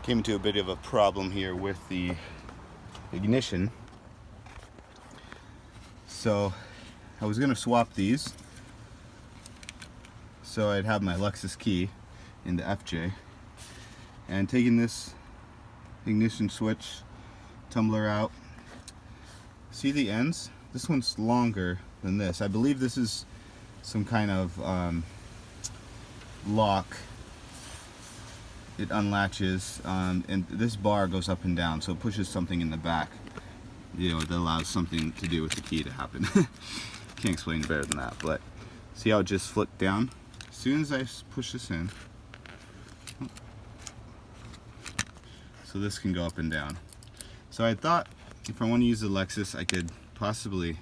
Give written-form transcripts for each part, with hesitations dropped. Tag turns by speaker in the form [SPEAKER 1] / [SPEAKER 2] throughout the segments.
[SPEAKER 1] came into a bit of a problem here with the ignition. So I was gonna swap these so I'd have my Lexus key in the FJ, and taking this ignition switch tumbler out, see the ends? This one's longer than this. I believe this is some kind of lock. It unlatches, and this bar goes up and down, so it pushes something in the back, that allows something to do with the key to happen. Can't explain it better than that. But see how it just flipped down? As soon as I push this in, so this can go up and down. So I thought if I want to use the Lexus, I could possibly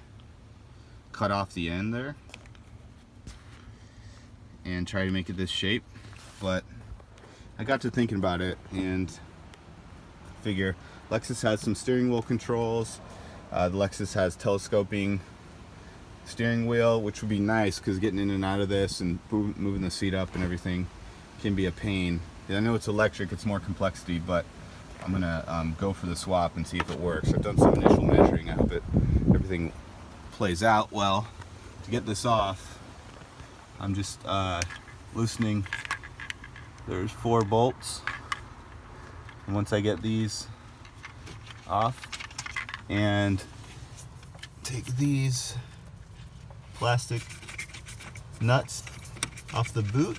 [SPEAKER 1] cut off the end there and try to make it this shape, but I got to thinking about it and figure Lexus has some steering wheel controls. The Lexus has telescoping steering wheel, which would be nice because getting in and out of this and moving the seat up and everything can be a pain. And I know it's electric, it's more complexity, but I'm gonna go for the swap and see if it works. I've done some initial measuring. I hope everything plays out well. To get this off, I'm just loosening. There's 4 bolts, and once I get these off and take these plastic nuts off the boot,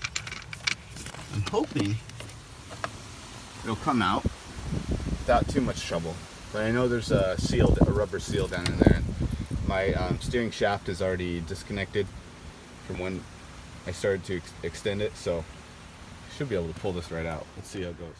[SPEAKER 1] I'm hoping it'll come out without too much trouble. But I know there's a rubber seal down in there, and my steering shaft is already disconnected from when I started to extend it, so should be able to pull this right out. Let's see how it goes.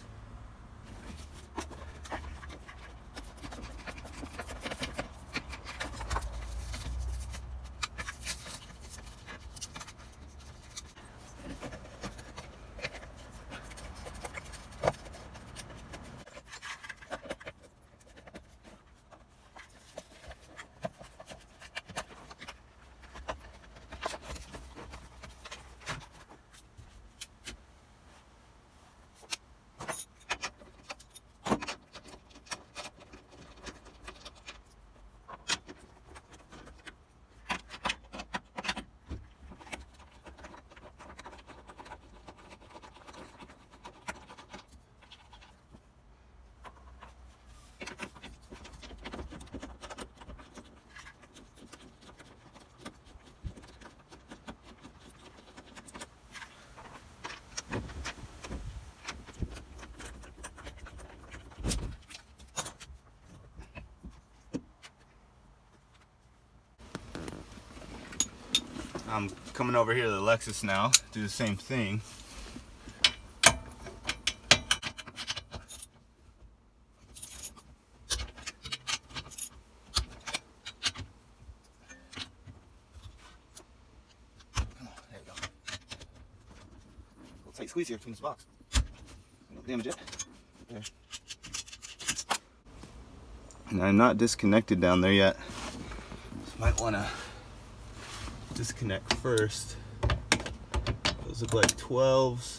[SPEAKER 1] I'm coming over here to the Lexus now, do the same thing. Come on, there we go. A little tight squeeze here between this box. Don't damage it. There. And I'm not disconnected down there yet. So might want to disconnect first. Those look like 12s.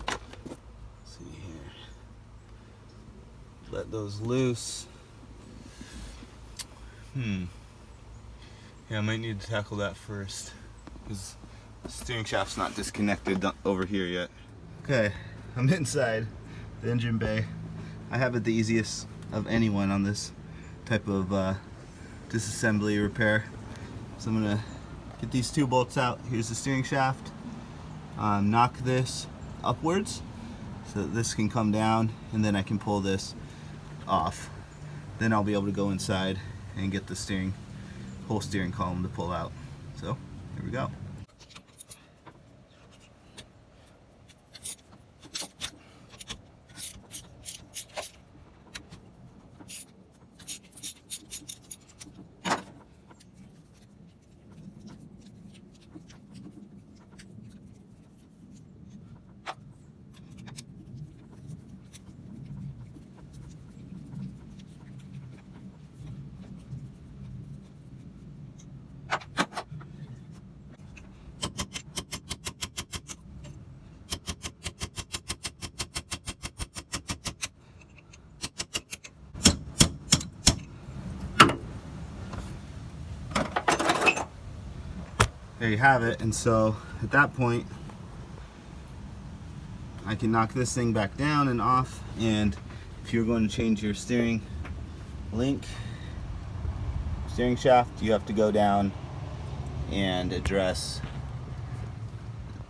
[SPEAKER 1] Let's see here. Let those loose. Yeah, I might need to tackle that first because the steering shaft's not disconnected over here yet. Okay, I'm inside the engine bay. I have it the easiest of anyone on this type of disassembly repair. So I'm gonna get these 2 bolts out. Here's the steering shaft. Knock this upwards so that this can come down, and then I can pull this off. Then I'll be able to go inside and get the whole steering column to pull out. So here we go. there you have it. And so at that point, I can knock this thing back down and off. And if you're going to change your steering link, steering shaft, you have to go down and address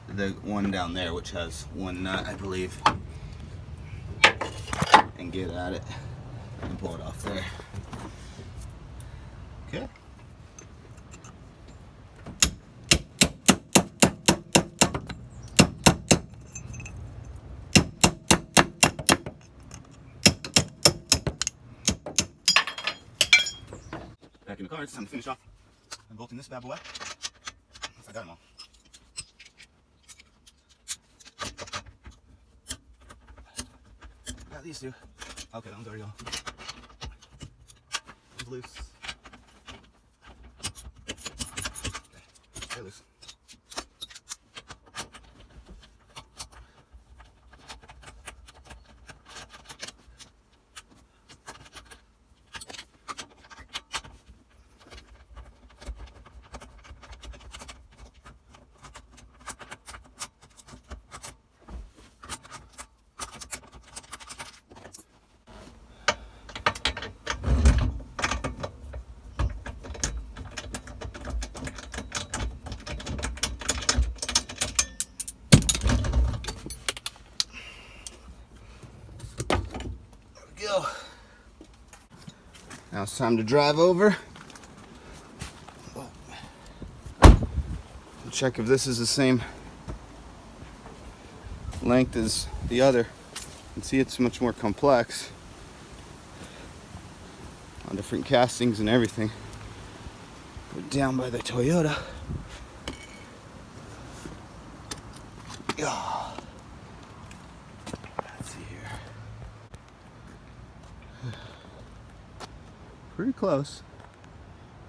[SPEAKER 1] the one down there, which has one nut, I believe, and get at it and pull it off there. Okay. Back in the car, it's time to finish off unbolting this bad boy. I got them all. Got these two. Okay, that one's already off. One's loose. Okay, they're loose. Go. Now it's time to drive over. Check if this is the same length as the other. You can see it's much more complex on different castings and everything. Put down by the Toyota. Yeah. Pretty close.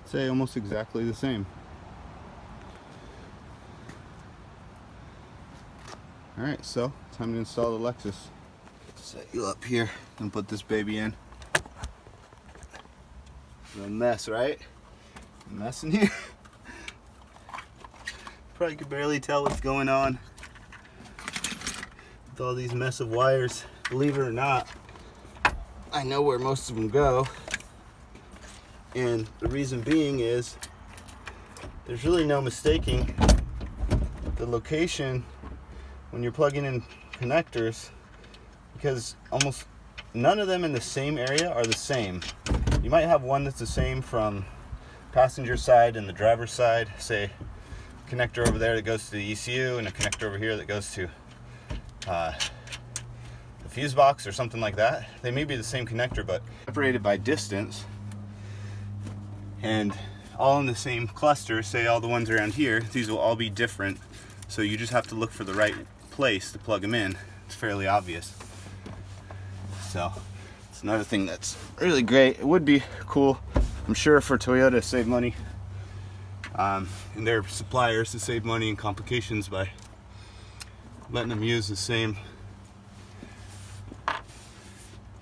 [SPEAKER 1] I'd say almost exactly the same. Alright, so time to install the Lexus. Set you up here and put this baby in. A mess, right? A mess in here. Probably could barely tell what's going on with all these mess of wires. Believe it or not, I know where most of them go. And the reason being is there's really no mistaking the location when you're plugging in connectors, because almost none of them in the same area are the same. You might have one that's the same from passenger side and the driver's side, say a connector over there that goes to the ECU and a connector over here that goes to the fuse box or something like that. They may be the same connector but separated by distance. And all in the same cluster, say all the ones around here, these will all be different. So you just have to look for the right place to plug them in. It's fairly obvious. So it's another thing that's really great. It would be cool, I'm sure, for Toyota to save money and their suppliers to save money and complications by letting them use the same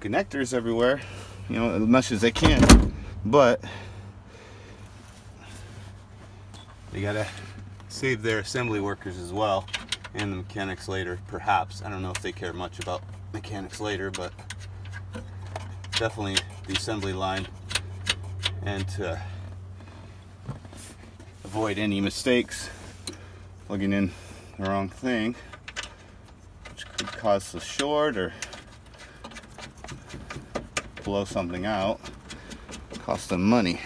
[SPEAKER 1] connectors everywhere, you know, as much as they can. But they gotta save their assembly workers as well, and the mechanics later, perhaps. I don't know if they care much about mechanics later, but definitely the assembly line, and to avoid any mistakes plugging in the wrong thing, which could cause a short or blow something out, cost them money.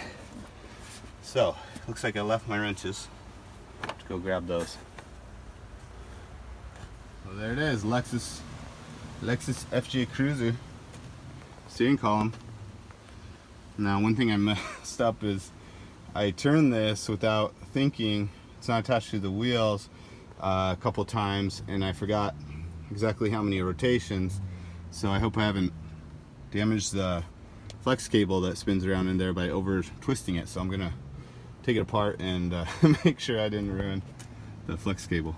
[SPEAKER 1] So looks like I left my wrenches. Let's go grab those. Well, there it is, Lexus FJ Cruiser steering column. Now, one thing I messed up is I turned this without thinking. It's not attached to the wheels a couple times, and I forgot exactly how many rotations. So I hope I haven't damaged the flex cable that spins around in there by over twisting it. So I'm gonna take it apart and make sure I didn't ruin the flex cable.